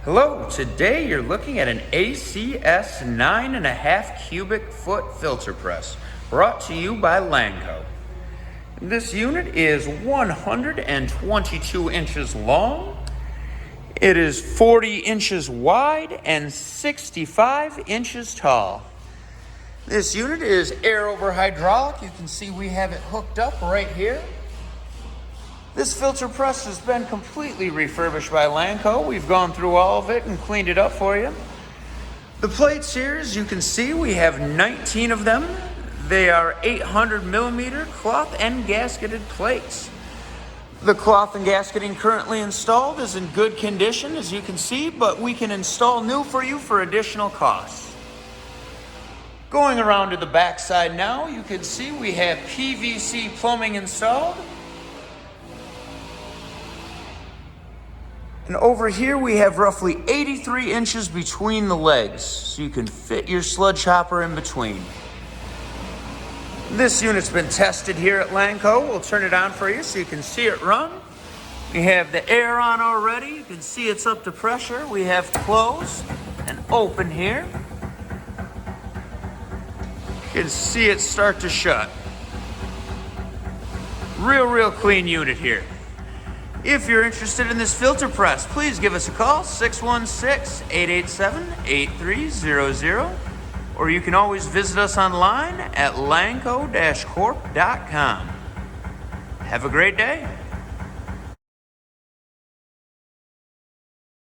Hello, today you're looking at an ACS 9.5 cubic foot filter press brought to you by Lanco. This unit is 122 inches long. It is 40 inches wide and 65 inches tall. This unit is air over hydraulic. You can see we have it hooked up right here. This filter press has been completely refurbished by Lanco. We've gone through all of it and cleaned it up for you. The plates here, as you can see, we have 19 of them. They are 800 millimeter cloth and gasketed plates. The cloth and gasketing currently installed is in good condition, as you can see, but we can install new for you for additional costs. Going around to the back side now, you can see we have PVC plumbing installed. And over here we have roughly 83 inches between the legs, so you can fit your sludge hopper in between. This unit's been tested here at Lanco. We'll turn it on for you so you can see it run. We have the air on already. You can see it's up to pressure. We have close and open here. You can see it start to shut. Real clean unit here. If you're interested in this filter press, please give us a call, 616-887-8300, or you can always visit us online at lanco-corp.com. Have a great day.